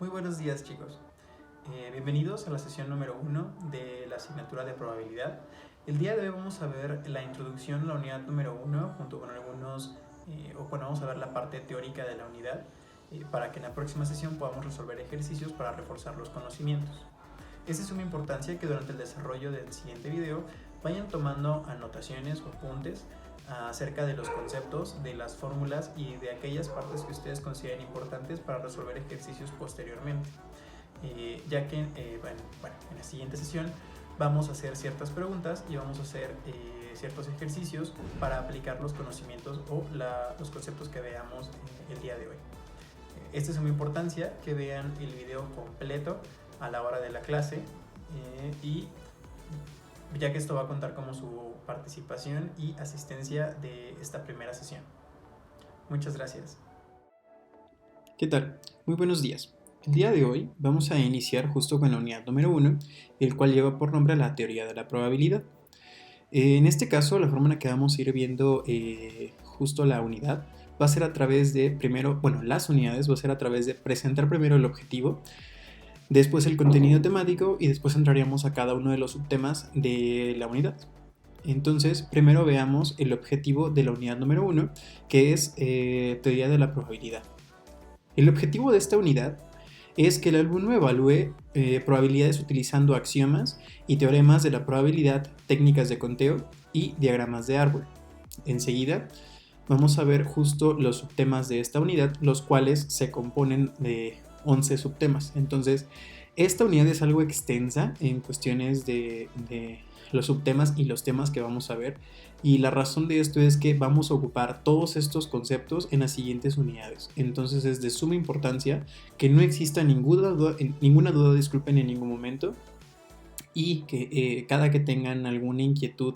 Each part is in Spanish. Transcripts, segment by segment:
Muy buenos días, chicos. Bienvenidos a la sesión número 1 de la asignatura de probabilidad. El día de hoy vamos a ver la introducción a la unidad número 1 junto con vamos a ver la parte teórica de la unidad para que en la próxima sesión podamos resolver ejercicios para reforzar los conocimientos. Es de suma importancia que durante el desarrollo del siguiente video vayan tomando anotaciones o apuntes acerca de los conceptos, de las fórmulas y de aquellas partes que ustedes consideren importantes para resolver ejercicios posteriormente. Ya que en la siguiente sesión vamos a hacer ciertas preguntas y vamos a hacer ciertos ejercicios para aplicar los conocimientos o los conceptos que veamos el día de hoy. Esta es de suma importancia que vean el video completo a la hora de la clase y ya que esto va a contar como su participación y asistencia de esta primera sesión. Muchas gracias. ¿Qué tal? Muy buenos días. El día de hoy vamos a iniciar justo con la unidad número 1, el cual lleva por nombre la teoría de la probabilidad. En este caso, la forma en la que vamos a ir viendo justo la unidad va a ser a través de las unidades va a ser a través de presentar primero el objetivo, después el contenido temático y después entraríamos a cada uno de los subtemas de la unidad. Entonces, primero veamos el objetivo de la unidad número 1, que es teoría de la probabilidad. El objetivo de esta unidad es que el alumno evalúe probabilidades utilizando axiomas y teoremas de la probabilidad, técnicas de conteo y diagramas de árbol. Enseguida vamos a ver justo los subtemas de esta unidad, los cuales se componen de 11 subtemas. Entonces, esta unidad es algo extensa en cuestiones de los subtemas y los temas que vamos a ver, y la razón de esto es que vamos a ocupar todos estos conceptos en las siguientes unidades. Entonces es de suma importancia que no exista ninguna duda, disculpen, en ningún momento, y que cada que tengan alguna inquietud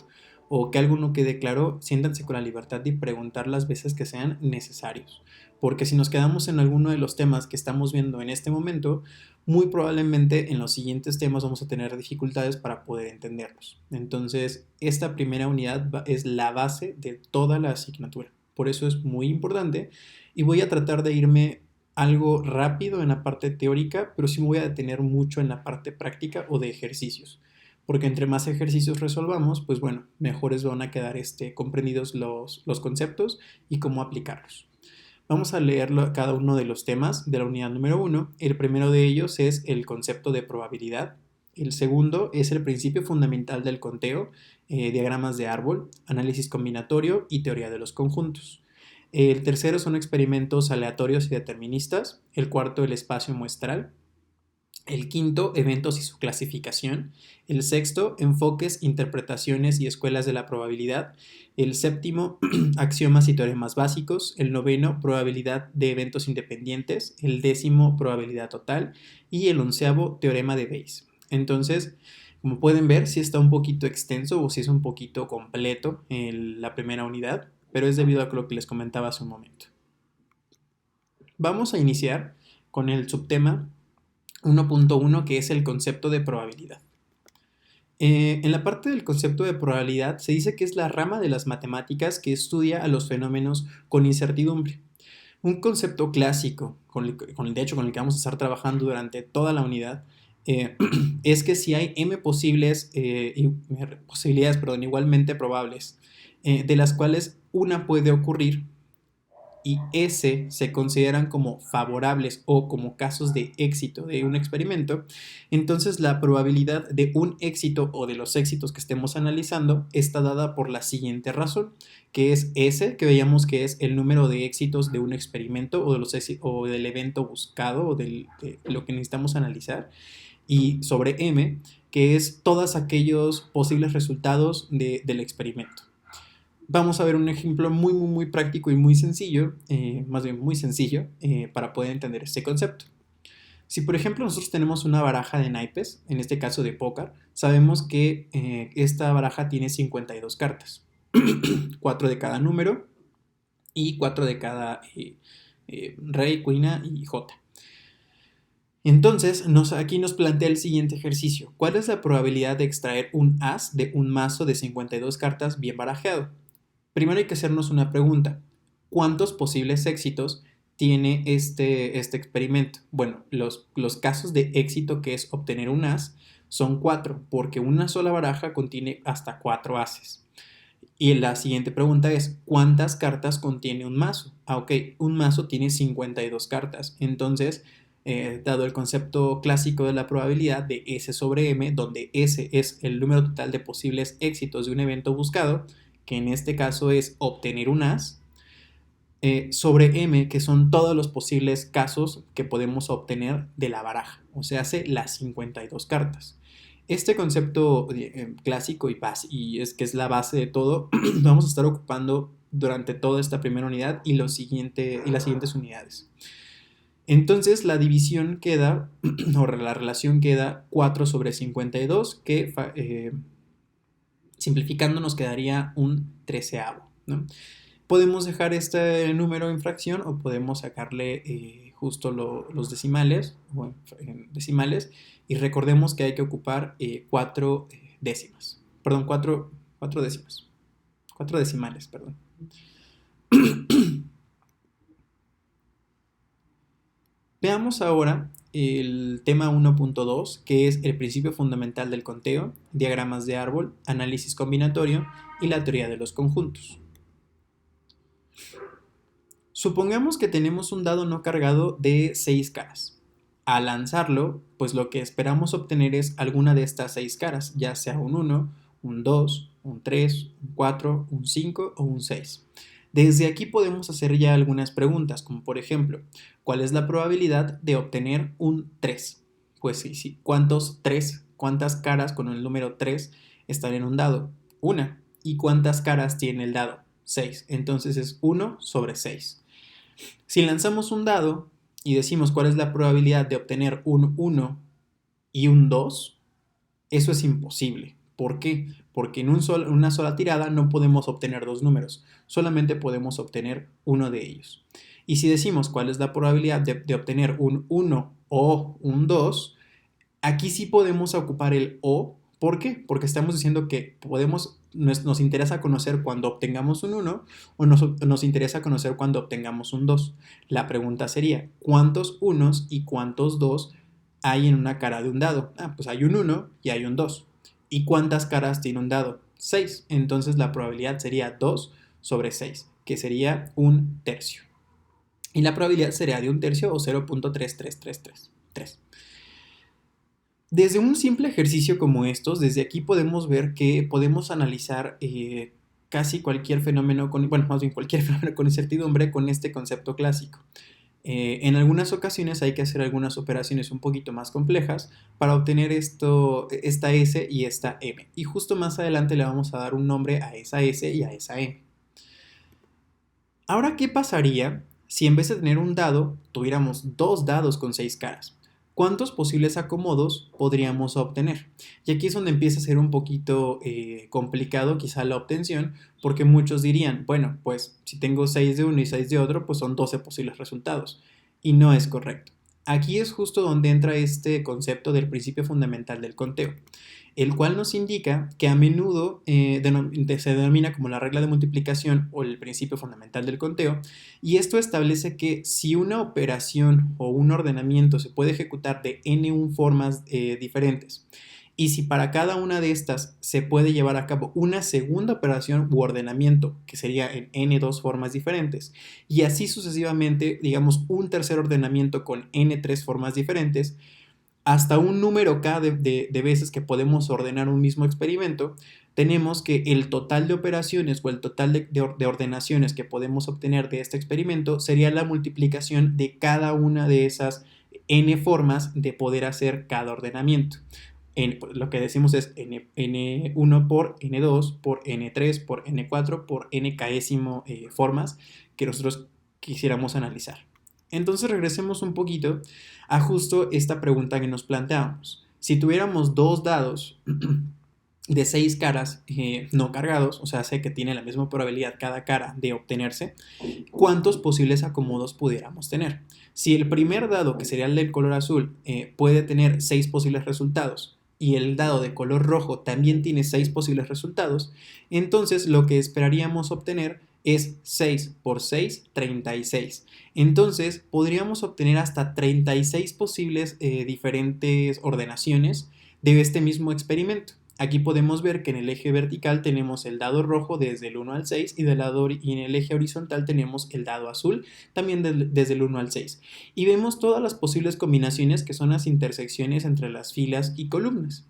o que algo no quede claro, siéntanse con la libertad de preguntar las veces que sean necesarios. Porque si nos quedamos en alguno de los temas que estamos viendo en este momento, muy probablemente en los siguientes temas vamos a tener dificultades para poder entenderlos. Entonces, esta primera unidad es la base de toda la asignatura. Por eso es muy importante y voy a tratar de irme algo rápido en la parte teórica, pero sí me voy a detener mucho en la parte práctica o de ejercicios. Porque entre más ejercicios resolvamos, pues bueno, mejores van a quedar comprendidos los conceptos y cómo aplicarlos. Vamos a leer cada uno de los temas de la unidad número 1. El primero de ellos es el concepto de probabilidad. El segundo es el principio fundamental del conteo, diagramas de árbol, análisis combinatorio y teoría de los conjuntos. El tercero son experimentos aleatorios y deterministas. El cuarto, el espacio muestral. El quinto, eventos y su clasificación. El sexto, enfoques, interpretaciones y escuelas de la probabilidad. El séptimo, axiomas y teoremas básicos. El noveno, probabilidad de eventos independientes. El décimo, probabilidad total. Y el onceavo, teorema de Bayes. Entonces, como pueden ver, sí está un poquito extenso o sí es un poquito completo la primera unidad, pero es debido a lo que les comentaba hace un momento. Vamos a iniciar con el subtema 1.1, que es el concepto de probabilidad. En la parte del concepto de probabilidad se dice que es la rama de las matemáticas que estudia a los fenómenos con incertidumbre. Un concepto clásico, con el que vamos a estar trabajando durante toda la unidad, es que si hay m posibilidades igualmente probables, de las cuales una puede ocurrir, y S se consideran como favorables o como casos de éxito de un experimento, entonces la probabilidad de un éxito o de los éxitos que estemos analizando está dada por la siguiente razón, que es S, que veíamos que es el número de éxitos de un experimento o del evento buscado o de lo que necesitamos analizar, y sobre M, que es todos aquellos posibles resultados del experimento. Vamos a ver un ejemplo muy práctico y muy sencillo, para poder entender este concepto. Si por ejemplo nosotros tenemos una baraja de naipes, en este caso de póker, sabemos que esta baraja tiene 52 cartas, 4 de cada número y 4 de cada rey, cuina y jota. Entonces, aquí nos plantea el siguiente ejercicio. ¿Cuál es la probabilidad de extraer un as de un mazo de 52 cartas bien barajeado? Primero hay que hacernos una pregunta. ¿Cuántos posibles éxitos tiene este experimento? Bueno, los casos de éxito, que es obtener un as, son 4, porque una sola baraja contiene hasta 4 ases. Y la siguiente pregunta es, ¿cuántas cartas contiene un mazo? Ok, un mazo tiene 52 cartas. Entonces, dado el concepto clásico de la probabilidad de S sobre M, donde S es el número total de posibles éxitos de un evento buscado, que en este caso es obtener un as, sobre M, que son todos los posibles casos que podemos obtener de la baraja, o sea, hace las 52 cartas. Este concepto clásico y es que es la base de todo, lo vamos a estar ocupando durante toda esta primera unidad y las siguientes unidades. Entonces la división queda, o la relación queda 4 sobre 52, que simplificando nos quedaría un treceavo, ¿no? Podemos dejar este número en fracción o podemos sacarle justo los decimales, o decimales, y recordemos que hay que ocupar 4 décimas, perdón, 4 décimas, 4 decimales, perdón. Veamos ahora el tema 1.2, que es el principio fundamental del conteo, diagramas de árbol, análisis combinatorio y la teoría de los conjuntos. Supongamos que tenemos un dado no cargado de 6 caras. Al lanzarlo, pues lo que esperamos obtener es alguna de estas 6 caras, ya sea un 1, un 2, un 3, un 4, un 5 o un 6. Desde aquí podemos hacer ya algunas preguntas, como por ejemplo, ¿cuál es la probabilidad de obtener un 3? Pues sí, ¿cuántas caras con el número 3 están en un dado? Una. ¿Y cuántas caras tiene el dado? 6. Entonces es 1 sobre 6. Si lanzamos un dado y decimos cuál es la probabilidad de obtener un 1 y un 2, eso es imposible. ¿Por qué? Porque en una sola tirada no podemos obtener dos números, solamente podemos obtener uno de ellos. Y si decimos cuál es la probabilidad de obtener un 1 o un 2, aquí sí podemos ocupar el o. ¿Por qué? Porque estamos diciendo que nos interesa conocer cuando obtengamos un 1 o nos interesa conocer cuando obtengamos un 2. La pregunta sería, ¿cuántos unos y cuántos 2 hay en una cara de un dado? Pues hay un 1 y hay un 2. ¿Y cuántas caras tiene un dado? 6. Entonces la probabilidad sería 2 sobre 6, que sería un tercio. Y la probabilidad sería de un tercio o 0.3333. Desde un simple ejercicio como estos, desde aquí podemos ver que podemos analizar casi cualquier fenómeno, más bien cualquier fenómeno con incertidumbre con este concepto clásico. En algunas ocasiones hay que hacer algunas operaciones un poquito más complejas para obtener esta S y esta M. Y justo más adelante le vamos a dar un nombre a esa S y a esa M. Ahora, ¿qué pasaría si en vez de tener un dado, tuviéramos dos dados con 6 caras? ¿Cuántos posibles acomodos podríamos obtener? Y aquí es donde empieza a ser un poquito complicado quizá la obtención, porque muchos dirían, bueno, pues si tengo 6 de uno y 6 de otro, pues son 12 posibles resultados. Y no es correcto. Aquí es justo donde entra este concepto del principio fundamental del conteo, el cual nos indica que a menudo se denomina como la regla de multiplicación o el principio fundamental del conteo, y esto establece que si una operación o un ordenamiento se puede ejecutar de n formas diferentes, y si para cada una de estas se puede llevar a cabo una segunda operación u ordenamiento, que sería en n2 formas diferentes, y así sucesivamente, digamos, un tercer ordenamiento con n3 formas diferentes, hasta un número k de veces que podemos ordenar un mismo experimento, tenemos que el total de operaciones o el total de ordenaciones que podemos obtener de este experimento sería la multiplicación de cada una de esas n formas de poder hacer cada ordenamiento. Lo que decimos es n1 por n2 por n3 por n4 por nkésimo formas que nosotros quisiéramos analizar. Entonces regresemos un poquito a justo esta pregunta que nos planteábamos. Si tuviéramos dos dados de 6 caras no cargados, o sea, sé que tiene la misma probabilidad cada cara de obtenerse, ¿cuántos posibles acomodos pudiéramos tener? Si el primer dado, que sería el del color azul, puede tener 6 posibles resultados, y el dado de color rojo también tiene 6 posibles resultados, entonces lo que esperaríamos obtener es 6 por 6, 36. Entonces, podríamos obtener hasta 36 posibles diferentes ordenaciones de este mismo experimento. Aquí podemos ver que en el eje vertical tenemos el dado rojo desde el 1 al 6 y en el eje horizontal tenemos el dado azul también desde el 1 al 6. Y vemos todas las posibles combinaciones que son las intersecciones entre las filas y columnas.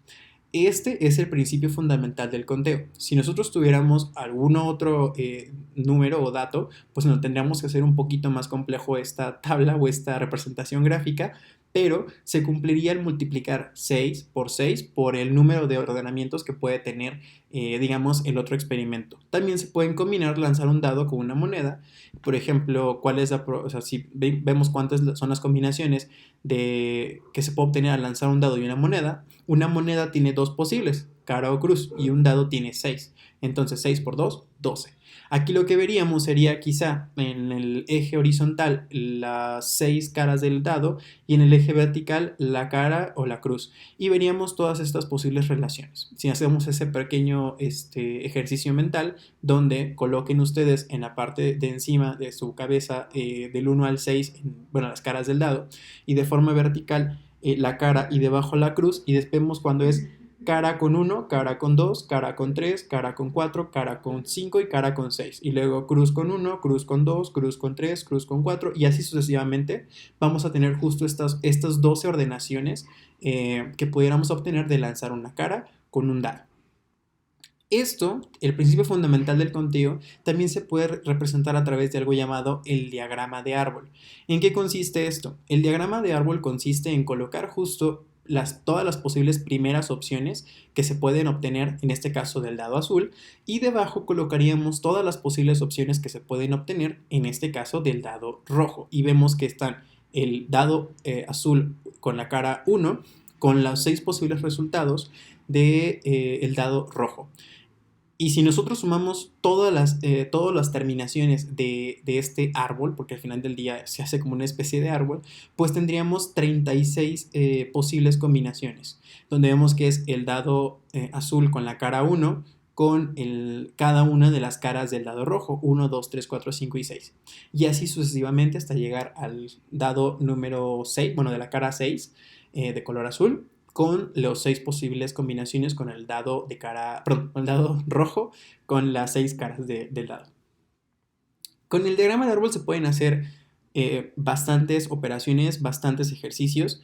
Este es el principio fundamental del conteo. Si nosotros tuviéramos algún otro número o dato, pues no tendríamos que hacer un poquito más complejo esta tabla o esta representación gráfica, pero se cumpliría el multiplicar 6 por el número de ordenamientos que puede tener, digamos, el otro experimento. También se pueden combinar, lanzar un dado con una moneda. Por ejemplo, o sea, si vemos cuántas son las combinaciones que se puede obtener al lanzar un dado y una moneda tiene dos posibles, cara o cruz, y un dado tiene 6. Entonces 6 por 2, 12. Aquí lo que veríamos sería quizá en el eje horizontal las 6 caras del dado y en el eje vertical la cara o la cruz. Y veríamos todas estas posibles relaciones. Si hacemos ese pequeño ejercicio mental donde coloquen ustedes en la parte de encima de su cabeza del 1 al 6, bueno, las caras del dado, y de forma vertical la cara y debajo la cruz, y después vemos cuando es cara con 1, cara con 2, cara con 3, cara con 4, cara con 5 y cara con 6. Y luego cruz con 1, cruz con 2, cruz con 3, cruz con 4 y así sucesivamente. Vamos a tener justo estas 12 ordenaciones que pudiéramos obtener de lanzar una cara con un dado. Esto, el principio fundamental del conteo, también se puede representar a través de algo llamado el diagrama de árbol. ¿En qué consiste esto? El diagrama de árbol consiste en colocar justo todas las posibles primeras opciones que se pueden obtener, en este caso del dado azul, y debajo colocaríamos todas las posibles opciones que se pueden obtener, en este caso del dado rojo. Y vemos que están el dado azul con la cara 1, con los 6 posibles resultados del dado rojo. Y si nosotros sumamos todas las terminaciones de este árbol, porque al final del día se hace como una especie de árbol, pues tendríamos 36 posibles combinaciones, donde vemos que es el dado azul con la cara 1, con cada una de las caras del dado rojo, 1, 2, 3, 4, 5 y 6. Y así sucesivamente hasta llegar al dado número 6, bueno, de la cara 6 de color azul, con los 6 posibles combinaciones con el dado el dado rojo con las 6 caras del dado. Con el diagrama de árbol se pueden hacer bastantes operaciones, bastantes ejercicios,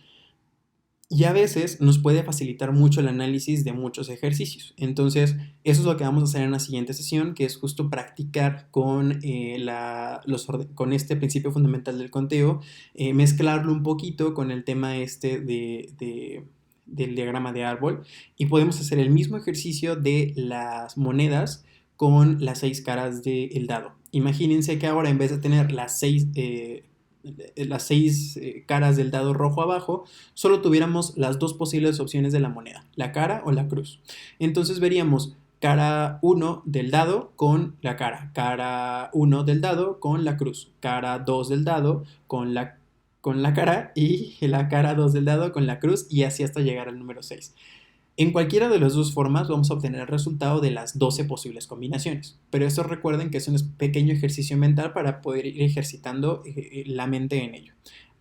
y a veces nos puede facilitar mucho el análisis de muchos ejercicios. Entonces, eso es lo que vamos a hacer en la siguiente sesión, que es justo practicar con este principio fundamental del conteo, mezclarlo un poquito con el tema del diagrama de árbol, y podemos hacer el mismo ejercicio de las monedas con las 6 caras del dado. Imagínense que ahora en vez de tener las 6 caras del dado rojo abajo, solo tuviéramos las dos posibles opciones de la moneda, la cara o la cruz. Entonces veríamos cara 1 del dado con la cara 1 del dado con la cruz, cara 2 del dado con la cara y la cara 2 del dado con la cruz, y así hasta llegar al número 6. En cualquiera de las dos formas vamos a obtener el resultado de las 12 posibles combinaciones, pero esto recuerden que es un pequeño ejercicio mental para poder ir ejercitando la mente en ello.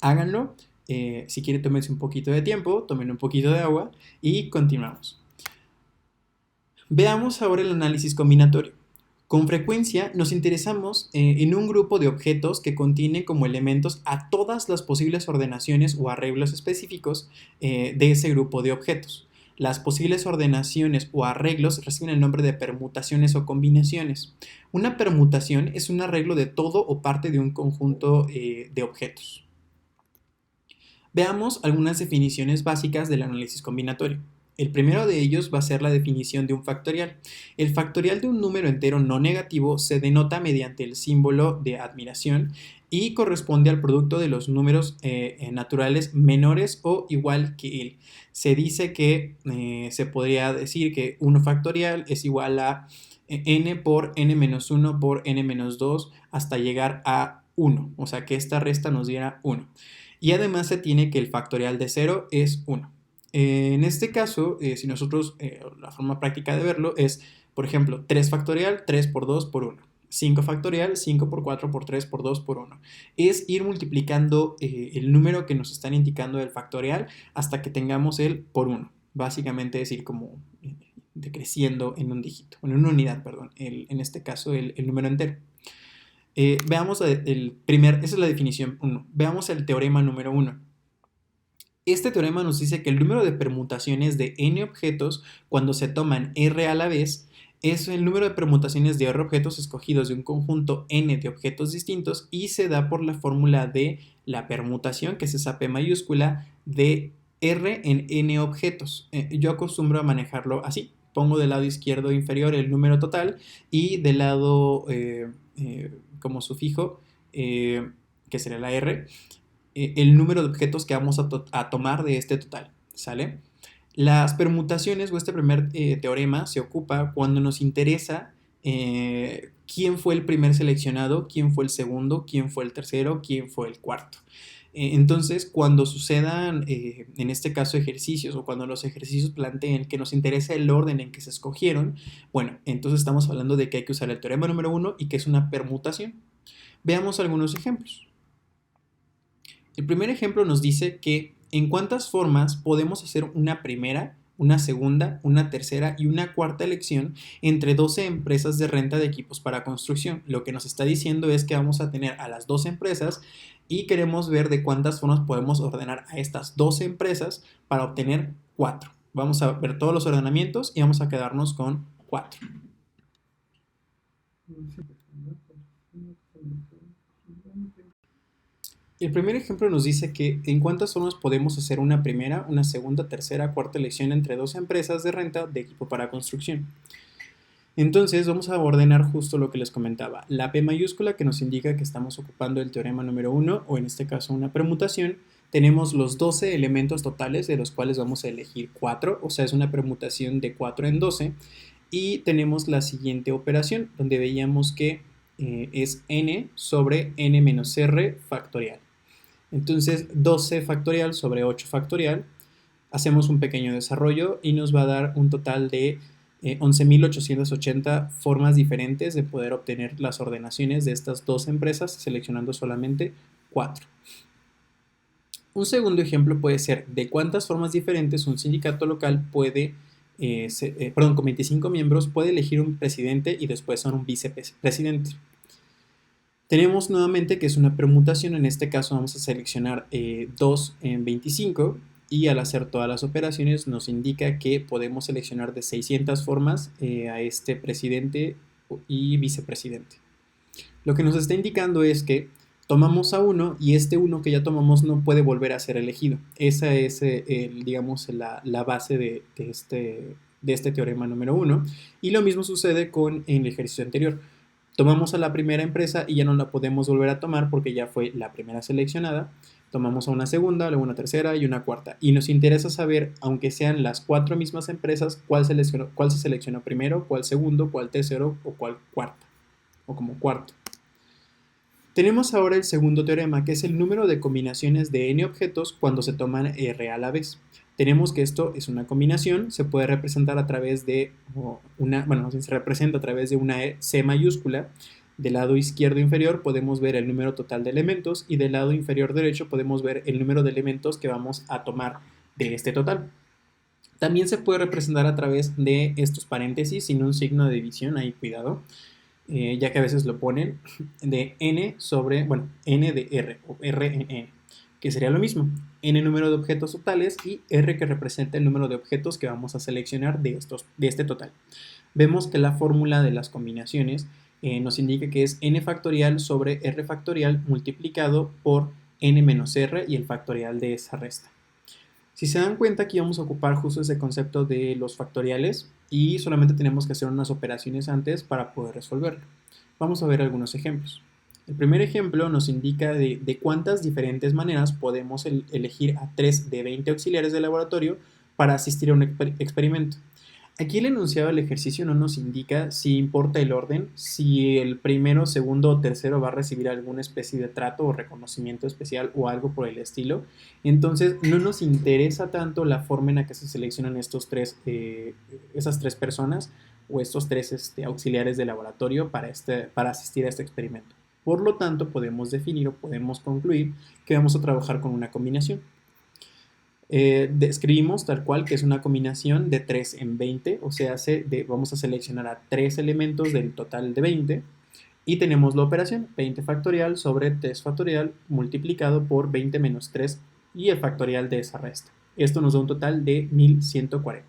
Háganlo, si quieren tómense un poquito de tiempo, tomen un poquito de agua y continuamos. Veamos ahora el análisis combinatorio. Con frecuencia nos interesamos en un grupo de objetos que contiene como elementos a todas las posibles ordenaciones o arreglos específicos de ese grupo de objetos. Las posibles ordenaciones o arreglos reciben el nombre de permutaciones o combinaciones. Una permutación es un arreglo de todo o parte de un conjunto de objetos. Veamos algunas definiciones básicas del análisis combinatorio. El primero de ellos va a ser la definición de un factorial. El factorial de un número entero no negativo se denota mediante el símbolo de admiración y corresponde al producto de los números naturales menores o igual que él. Se dice que se podría decir que 1 factorial es igual a n por n-1 por n-2 hasta llegar a 1. O sea que esta resta nos diera 1. Y además se tiene que el factorial de 0 es 1. En este caso, si nosotros, la forma práctica de verlo es, por ejemplo, 3 factorial, 3 por 2 por 1. 5 factorial, 5 por 4 por 3 por 2 por 1. Es ir multiplicando el número que nos están indicando del factorial hasta que tengamos el por 1. Básicamente es ir como decreciendo en un dígito, en una unidad, perdón, en este caso el número entero. Veamos esa es la definición 1. Veamos el teorema número 1. Este teorema nos dice que el número de permutaciones de n objetos cuando se toman r a la vez es el número de permutaciones de r objetos escogidos de un conjunto n de objetos distintos y se da por la fórmula de la permutación, que es esa p mayúscula, de r en n objetos. Yo acostumbro a manejarlo así. Pongo del lado izquierdo inferior el número total y del lado como sufijo, que sería la r, el número de objetos que vamos a tomar de este total, ¿sale? Las permutaciones o este primer teorema se ocupa cuando nos interesa quién fue el primer seleccionado, quién fue el segundo, quién fue el tercero, quién fue el cuarto. Entonces, cuando sucedan, en este caso, ejercicios o cuando los ejercicios planteen que nos interesa el orden en que se escogieron, bueno, entonces estamos hablando de que hay que usar el teorema número 1 y que es una permutación. Veamos algunos ejemplos. El primer ejemplo nos dice que en cuántas formas podemos hacer una primera, una segunda, una tercera y una cuarta elección entre 12 empresas de renta de equipos para construcción. Lo que nos está diciendo es que vamos a tener a las 12 empresas y queremos ver de cuántas formas podemos ordenar a estas 12 empresas para obtener 4. Vamos a ver todos los ordenamientos y vamos a quedarnos con 4. El primer ejemplo nos dice que en cuántas formas podemos hacer una primera, una segunda, tercera, cuarta elección entre 12 empresas de renta de equipo para construcción. Entonces vamos a ordenar justo lo que les comentaba. La P mayúscula que nos indica que estamos ocupando el teorema número 1 o en este caso una permutación. Tenemos los 12 elementos totales de los cuales vamos a elegir 4, o sea es una permutación de 4 en 12. Y tenemos la siguiente operación donde veíamos que es n sobre n menos r factorial. Entonces 12 factorial sobre 8 factorial, hacemos un pequeño desarrollo y nos va a dar un total de 11.880 formas diferentes de poder obtener las ordenaciones de estas dos empresas seleccionando solamente 4. Un segundo ejemplo puede ser de cuántas formas diferentes un sindicato local puede, con 25 miembros, puede elegir un presidente y después a un vicepresidente. Tenemos nuevamente que es una permutación, en este caso vamos a seleccionar 2 en 25 y al hacer todas las operaciones nos indica que podemos seleccionar de 600 formas a este presidente y vicepresidente. Lo que nos está indicando es que tomamos a uno y este uno que ya tomamos no puede volver a ser elegido. Esa es, digamos, la base de este teorema número 1 y lo mismo sucede con el ejercicio anterior. Tomamos a la primera empresa y ya no la podemos volver a tomar porque ya fue la primera seleccionada. Tomamos a una segunda, luego una tercera y una cuarta. Y nos interesa saber, aunque sean las 4 mismas empresas, cuál se seleccionó primero, cuál segundo, cuál tercero o cuál cuarta. O como cuarto. Tenemos ahora el segundo teorema, que es el número de combinaciones de n objetos cuando se toman r a la vez. Tenemos que esto es una combinación, se puede representar a través de se representa a través de una C mayúscula. Del lado izquierdo inferior podemos ver el número total de elementos y del lado inferior derecho podemos ver el número de elementos que vamos a tomar de este total. También se puede representar a través de estos paréntesis sin un signo de división, ahí cuidado, ya que a veces lo ponen, de n sobre, n de r o r en n, que sería lo mismo, n número de objetos totales y r que representa el número de objetos que vamos a seleccionar de este total. Vemos que la fórmula de las combinaciones nos indica que es n factorial sobre r factorial multiplicado por n menos r y el factorial de esa resta. Si se dan cuenta, aquí vamos a ocupar justo ese concepto de los factoriales y solamente tenemos que hacer unas operaciones antes para poder resolverlo. Vamos a ver algunos ejemplos. El primer ejemplo nos indica de cuántas diferentes maneras podemos elegir a 3 de 20 auxiliares de laboratorio para asistir a un experimento. Aquí el enunciado del ejercicio no nos indica si importa el orden, si el primero, segundo o tercero va a recibir alguna especie de trato o reconocimiento especial o algo por el estilo. Entonces no nos interesa tanto la forma en la que se seleccionan esas tres personas, o estos tres auxiliares de laboratorio para asistir a este experimento. Por lo tanto, podemos definir o podemos concluir que vamos a trabajar con una combinación. Describimos tal cual que es una combinación de 3 en 20, o sea, vamos a seleccionar a 3 elementos del total de 20 y tenemos la operación 20 factorial sobre 3 factorial multiplicado por 20 menos 3 y el factorial de esa resta. Esto nos da un total de 1140.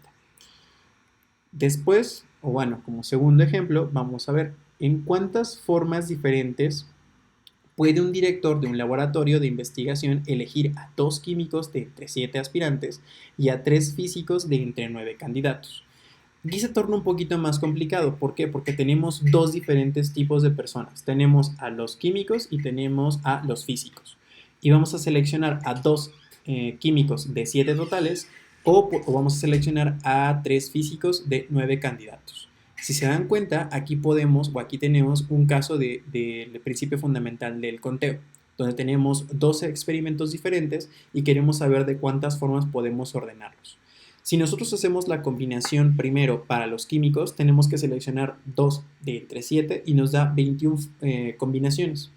Después, o bueno, como segundo ejemplo, vamos a ver en cuántas formas diferentes puede un director de un laboratorio de investigación elegir a 2 químicos de entre 7 aspirantes y a 3 físicos de entre 9 candidatos. Aquí se torna un poquito más complicado. ¿Por qué? Porque tenemos dos diferentes tipos de personas. Tenemos a los químicos y tenemos a los físicos. Y vamos a seleccionar a 2 químicos de 7 totales o vamos a seleccionar a 3 físicos de 9 candidatos. Si se dan cuenta, aquí tenemos un caso del principio fundamental del conteo, donde tenemos 12 experimentos diferentes y queremos saber de cuántas formas podemos ordenarlos. Si nosotros hacemos la combinación primero para los químicos, tenemos que seleccionar 2 de entre 7 y nos da 21 combinaciones.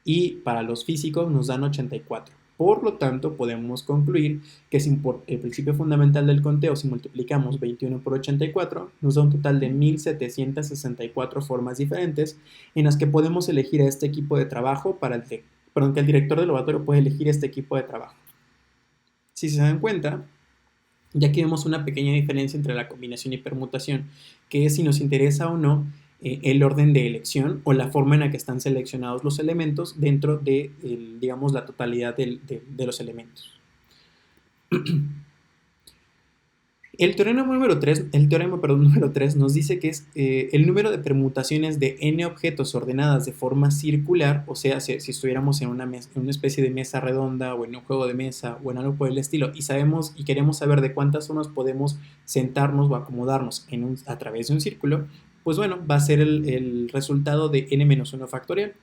Y para los físicos nos dan 84. Por lo tanto, podemos concluir que por el principio fundamental del conteo, si multiplicamos 21 por 84, nos da un total de 1764 formas diferentes en las que podemos elegir a este equipo de trabajo que el director del laboratorio puede elegir este equipo de trabajo. Si se dan cuenta, ya aquí vemos una pequeña diferencia entre la combinación y permutación, que es si nos interesa o no el orden de elección o la forma en la que están seleccionados los elementos dentro de, digamos, la totalidad de los elementos. El teorema número 3 nos dice que es el número de permutaciones de n objetos ordenadas de forma circular, o sea, si estuviéramos en una especie de mesa redonda o en un juego de mesa o en algo por el estilo y queremos saber de cuántas formas podemos sentarnos o acomodarnos a través de un círculo, pues bueno, va a ser el resultado de n-1 factorial.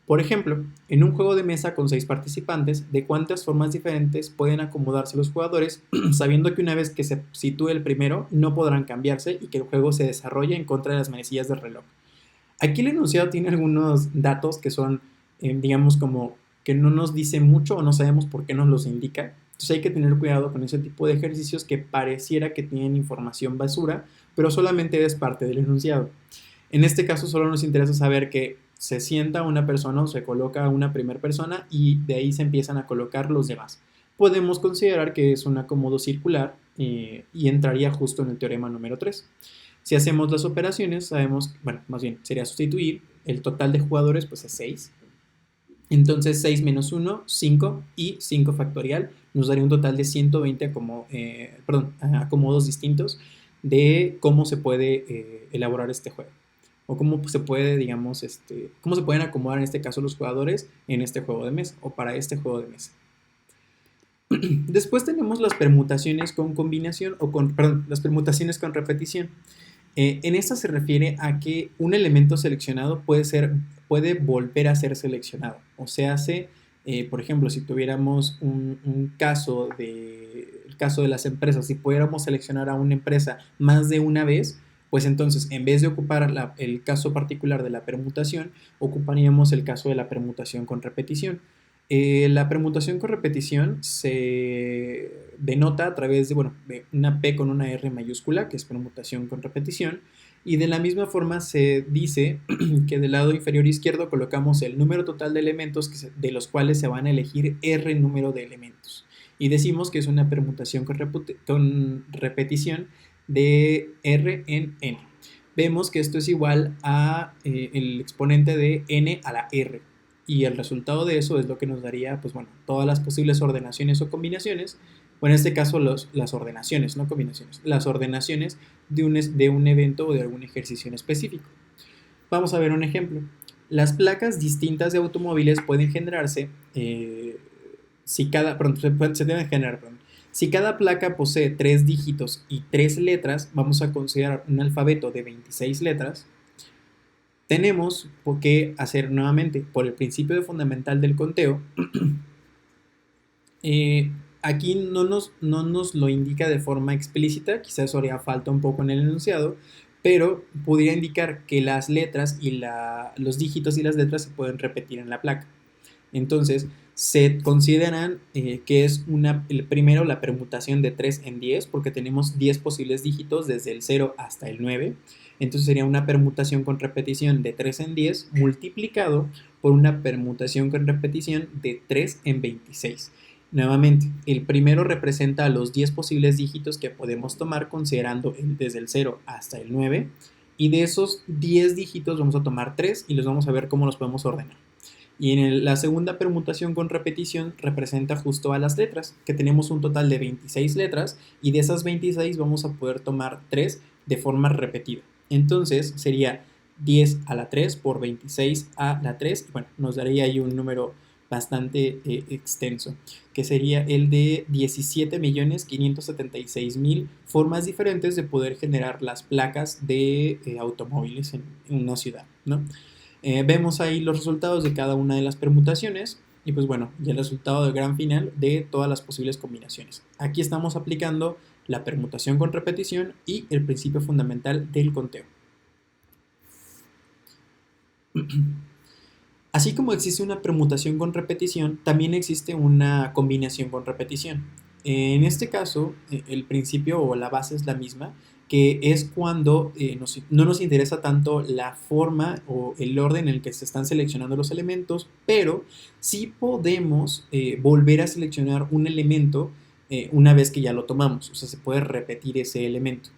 Por ejemplo, en un juego de mesa con 6 participantes, ¿de cuántas formas diferentes pueden acomodarse los jugadores, sabiendo que una vez que se sitúe el primero, no podrán cambiarse y que el juego se desarrolle en contra de las manecillas del reloj? Aquí el enunciado tiene algunos datos que son, digamos, como que no nos dice mucho o no sabemos por qué nos los indica. Entonces hay que tener cuidado con ese tipo de ejercicios que pareciera que tienen información basura, pero solamente es parte del enunciado. En este caso solo nos interesa saber que se sienta una persona o se coloca una primera persona y de ahí se empiezan a colocar los demás. Podemos considerar que es un acomodo circular y entraría justo en el teorema número 3. Si hacemos las operaciones, sabemos, bueno, más bien sería sustituir, el total de jugadores pues es 6. Entonces 6 menos 1, 5 y 5 factorial nos daría un total de 120 acomodos distintos de cómo se puede elaborar este juego. O cómo se puede, digamos, cómo se pueden acomodar en este caso los jugadores en este juego de mesa o para este juego de mesa. Después tenemos las permutaciones con combinación las permutaciones con repetición. En esta se refiere a que un elemento seleccionado puede volver a ser seleccionado. O sea, por ejemplo, si tuviéramos el caso de las empresas, si pudiéramos seleccionar a una empresa más de una vez, pues entonces, en vez de ocupar el caso particular de la permutación, ocuparíamos el caso de la permutación con repetición. La permutación con repetición se denota a través de una P con una R mayúscula, que es permutación con repetición, y de la misma forma se dice que del lado inferior izquierdo colocamos el número total de elementos de los cuales se van a elegir R número de elementos. Y decimos que es una permutación con repetición de R en N. Vemos que esto es igual a el exponente de N a la R. Y el resultado de eso es lo que nos daría, pues bueno, todas las posibles ordenaciones o combinaciones, o en este caso las ordenaciones, no combinaciones, las ordenaciones de un evento o de algún ejercicio en específico. Vamos a ver un ejemplo. Las placas distintas de automóviles pueden generarse si cada placa posee 3 dígitos y 3 letras, vamos a considerar un alfabeto de 26 letras. Tenemos que hacer nuevamente, por el principio fundamental del conteo, aquí no nos lo indica de forma explícita, quizás eso haría falta un poco en el enunciado, pero podría indicar que las letras y los dígitos y las letras se pueden repetir en la placa. Entonces, se consideran que es primero la permutación de 3 en 10, porque tenemos 10 posibles dígitos desde el 0 hasta el 9. Entonces sería una permutación con repetición de 3 en 10 multiplicado por una permutación con repetición de 3 en 26. Nuevamente, el primero representa los 10 posibles dígitos que podemos tomar considerando desde el 0 hasta el 9. Y de esos 10 dígitos vamos a tomar 3 y los vamos a ver cómo los podemos ordenar. Y en la segunda permutación con repetición representa justo a las letras, que tenemos un total de 26 letras y de esas 26 vamos a poder tomar 3 de forma repetida. Entonces sería 10 a la 3 por 26 a la 3. Y bueno, nos daría ahí un número bastante extenso, que sería el de 17.576.000 formas diferentes de poder generar las placas de automóviles en una ciudad, ¿no? Vemos ahí los resultados de cada una de las permutaciones y pues bueno, ya el resultado del gran final de todas las posibles combinaciones. Aquí estamos aplicando la permutación con repetición y el principio fundamental del conteo. Así como existe una permutación con repetición, también existe una combinación con repetición. En este caso, el principio o la base es la misma, que es cuando no nos interesa tanto la forma o el orden en el que se están seleccionando los elementos, pero sí podemos volver a seleccionar un elemento una vez que ya lo tomamos, o sea, se puede repetir ese elemento.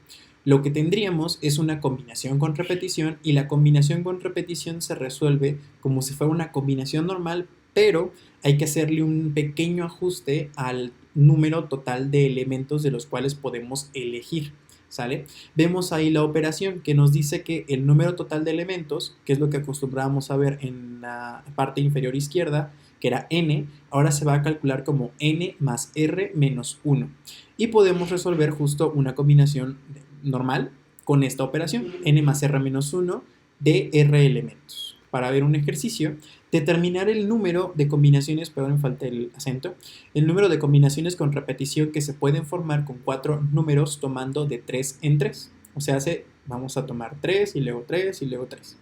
Lo que tendríamos es una combinación con repetición y la combinación con repetición se resuelve como si fuera una combinación normal, pero hay que hacerle un pequeño ajuste al número total de elementos de los cuales podemos elegir. ¿Sale? Vemos ahí la operación que nos dice que el número total de elementos, que es lo que acostumbrábamos a ver en la parte inferior izquierda, que era n, ahora se va a calcular como n más r menos 1. Y podemos resolver justo una combinación normal con esta operación, n más r menos 1 de r elementos. Para ver un ejercicio, determinar el número de combinaciones, perdón, me falta el acento, el número de combinaciones con repetición que se pueden formar con 4 números tomando de 3 en 3. O sea, vamos a tomar 3 y luego 3 y luego 3.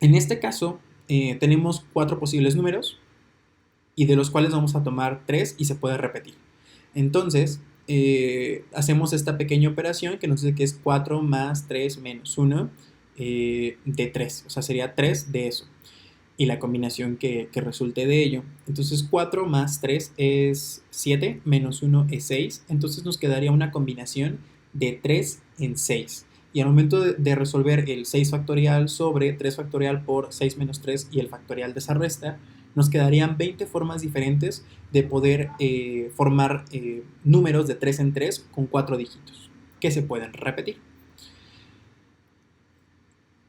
En este caso, tenemos 4 posibles números y de los cuales vamos a tomar 3 y se puede repetir. Entonces, hacemos esta pequeña operación que nos dice que es 4 más 3 menos 1 de 3, o sea, sería 3 de eso y la combinación que resulte de ello. Entonces 4 más 3 es 7, menos 1 es 6, entonces nos quedaría una combinación de 3 en 6. Y al momento de resolver el 6 factorial sobre 3 factorial por 6 menos 3 y el factorial de esa resta, nos quedarían 20 formas diferentes de poder formar números de 3 en 3 con 4 dígitos que se pueden repetir.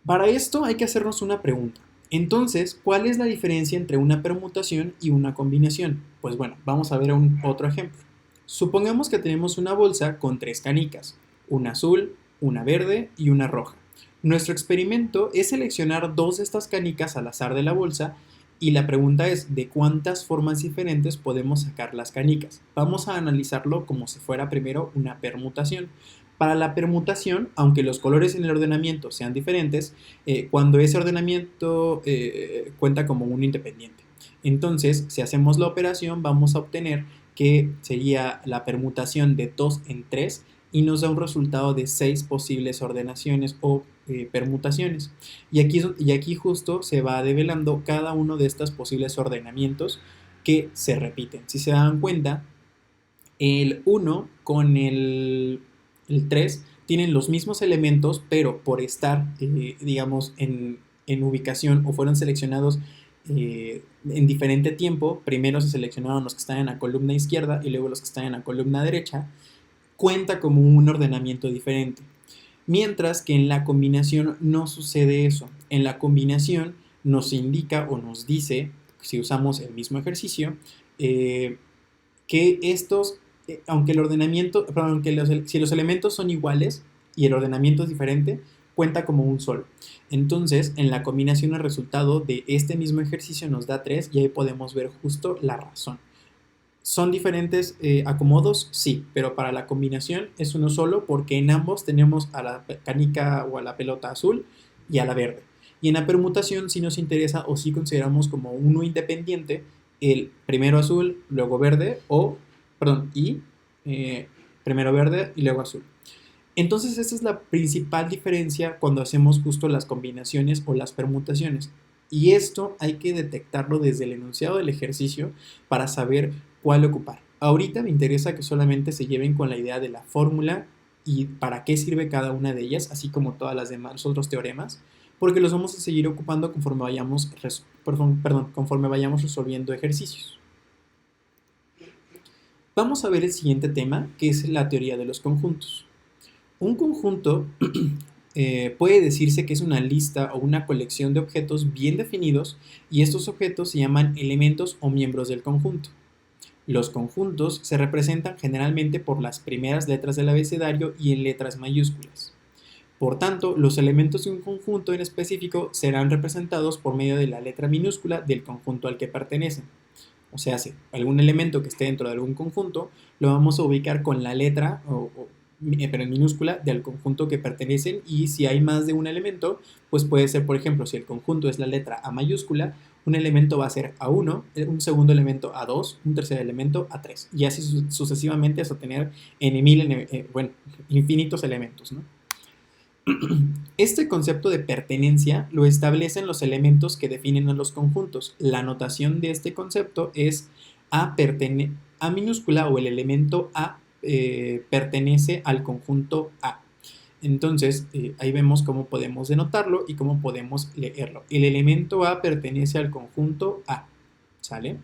Para esto hay que hacernos una pregunta. Entonces, ¿cuál es la diferencia entre una permutación y una combinación? Pues bueno, vamos a ver otro ejemplo. Supongamos que tenemos una bolsa con 3 canicas, una azul, una verde y una roja. Nuestro experimento es seleccionar 2 de estas canicas al azar de la bolsa y la pregunta es ¿de cuántas formas diferentes podemos sacar las canicas? Vamos a analizarlo como si fuera primero una permutación. Para la permutación, aunque los colores en el ordenamiento sean diferentes, cuando ese ordenamiento cuenta como uno independiente. Entonces, si hacemos la operación, vamos a obtener que sería la permutación de 2 en 3 y nos da un resultado de 6 posibles ordenaciones o permutaciones. Y aquí justo se va develando cada uno de estos posibles ordenamientos que se repiten. Si se dan cuenta, el 1 con el 3 tienen los mismos elementos, pero por estar, digamos, en ubicación o fueron seleccionados en diferente tiempo, primero se seleccionaron los que están en la columna izquierda y luego los que están en la columna derecha, cuenta como un ordenamiento diferente. Mientras que en la combinación no sucede eso. En la combinación nos indica o nos dice, si usamos el mismo ejercicio, que estos aunque el ordenamiento, perdón, si los elementos son iguales y el ordenamiento es diferente, cuenta como un solo. Entonces, en la combinación el resultado de este mismo ejercicio nos da 3 y ahí podemos ver justo la razón. ¿Son diferentes acomodos? Sí, pero para la combinación es uno solo porque en ambos tenemos a la canica o a la pelota azul y a la verde. Y en la permutación sí nos interesa o sí consideramos como uno independiente el primero azul, luego verde o, perdón, y primero verde y luego azul. Entonces esta es la principal diferencia cuando hacemos justo las combinaciones o las permutaciones. Y esto hay que detectarlo desde el enunciado del ejercicio para saber cuál ocupar. Ahorita me interesa que solamente se lleven con la idea de la fórmula y para qué sirve cada una de ellas, así como todas las demás, los otros teoremas, porque los vamos a seguir ocupando conforme conforme vayamos resolviendo ejercicios. Vamos a ver el siguiente tema, que es la teoría de los conjuntos. Un conjunto puede decirse que es una lista o una colección de objetos bien definidos y estos objetos se llaman elementos o miembros del conjunto. Los conjuntos se representan generalmente por las primeras letras del abecedario y en letras mayúsculas. Por tanto, los elementos de un conjunto en específico serán representados por medio de la letra minúscula del conjunto al que pertenecen. O sea, si algún elemento que esté dentro de algún conjunto, lo vamos a ubicar con la letra, pero en minúscula, del conjunto que pertenecen. Y si hay más de un elemento, pues puede ser, por ejemplo, si el conjunto es la letra A mayúscula, un elemento va a ser A1, un segundo elemento A2, un tercer elemento A3. Y así sucesivamente hasta tener infinitos elementos, ¿no? Este concepto de pertenencia lo establecen los elementos que definen a los conjuntos. La notación de este concepto es A minúscula o el elemento A pertenece al conjunto A. Entonces, ahí vemos cómo podemos denotarlo y cómo podemos leerlo. El elemento A pertenece al conjunto A, ¿sale?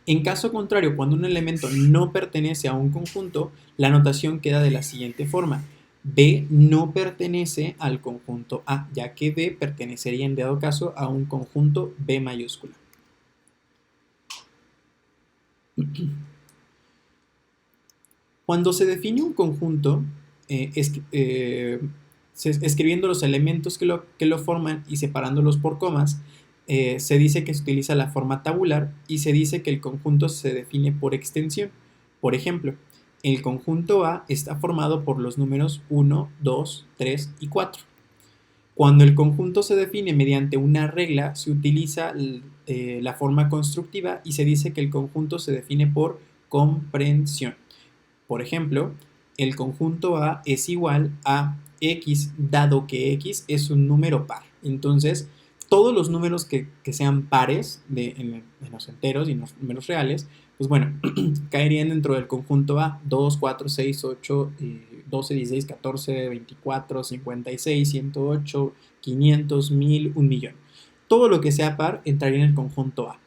En caso contrario, cuando un elemento no pertenece a un conjunto, la notación queda de la siguiente forma. B no pertenece al conjunto A, ya que B pertenecería en dado caso a un conjunto B mayúscula. Cuando se define un conjunto, escribiendo los elementos que lo forman y separándolos por comas, se dice que se utiliza la forma tabular y se dice que el conjunto se define por extensión. Por ejemplo, el conjunto A está formado por los números 1, 2, 3 y 4. Cuando el conjunto se define mediante una regla, se utiliza la forma constructiva y se dice que el conjunto se define por comprensión. Por ejemplo, el conjunto A es igual a X, dado que X es un número par. Entonces, todos los números que sean pares en los enteros y en los números reales, pues bueno, caerían dentro del conjunto A. 2, 4, 6, 8, 12, 16, 14, 24, 56, 108, 500, 1000, 1.000.000. Todo lo que sea par entraría en el conjunto A.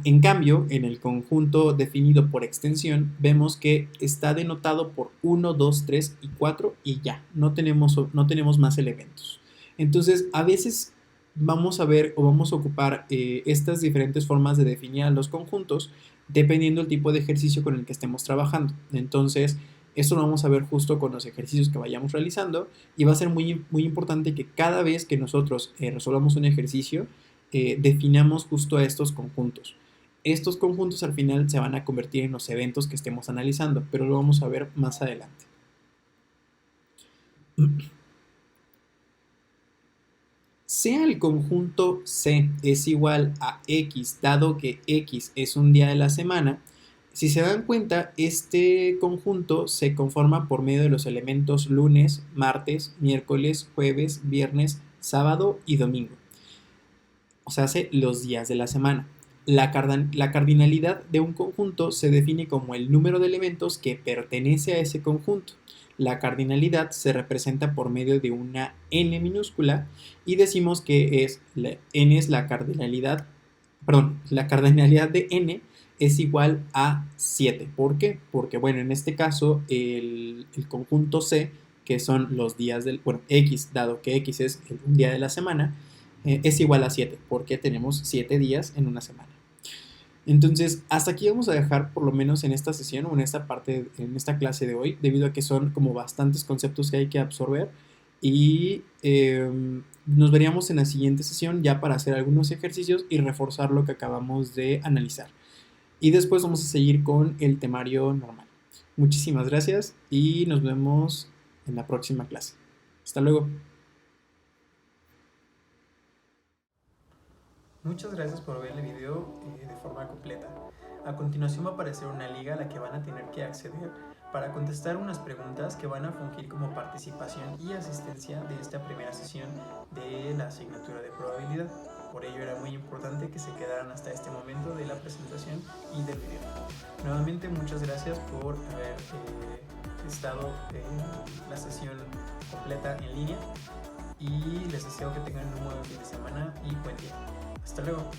En cambio, en el conjunto definido por extensión, vemos que está denotado por 1, 2, 3 y 4 y ya, no tenemos más elementos. Entonces, a veces vamos a ver o vamos a ocupar estas diferentes formas de definir a los conjuntos dependiendo del tipo de ejercicio con el que estemos trabajando. Entonces, esto lo vamos a ver justo con los ejercicios que vayamos realizando y va a ser muy, muy importante que cada vez que nosotros resolvamos un ejercicio, definamos justo a estos conjuntos. Estos conjuntos al final se van a convertir en los eventos que estemos analizando, pero lo vamos a ver más adelante. Sea el conjunto C es igual a X, dado que X es un día de la semana, si se dan cuenta, este conjunto se conforma por medio de los elementos lunes, martes, miércoles, jueves, viernes, sábado y domingo. O sea, hace los días de la semana. La cardinalidad de un conjunto se define como el número de elementos que pertenece a ese conjunto. La cardinalidad se representa por medio de una n minúscula y decimos que n es la cardinalidad de n es igual a 7. ¿Por qué? Porque, bueno, en este caso el conjunto C, que son los días X, dado que X es un día de la semana, es igual a 7, porque tenemos 7 días en una semana. Entonces, hasta aquí vamos a dejar por lo menos en esta sesión o en esta parte, en esta clase de hoy, debido a que son como bastantes conceptos que hay que absorber y nos veríamos en la siguiente sesión ya para hacer algunos ejercicios y reforzar lo que acabamos de analizar. y después vamos a seguir con el temario normal. Muchísimas gracias y nos vemos en la próxima clase. Hasta luego. Muchas gracias por ver el video de forma completa. A continuación va a aparecer una liga a la que van a tener que acceder para contestar unas preguntas que van a fungir como participación y asistencia de esta primera sesión de la asignatura de probabilidad. Por ello era muy importante que se quedaran hasta este momento de la presentación y del video. Nuevamente muchas gracias por haber estado en la sesión completa en línea y les deseo que tengan un buen fin de semana y buen día. Hasta luego.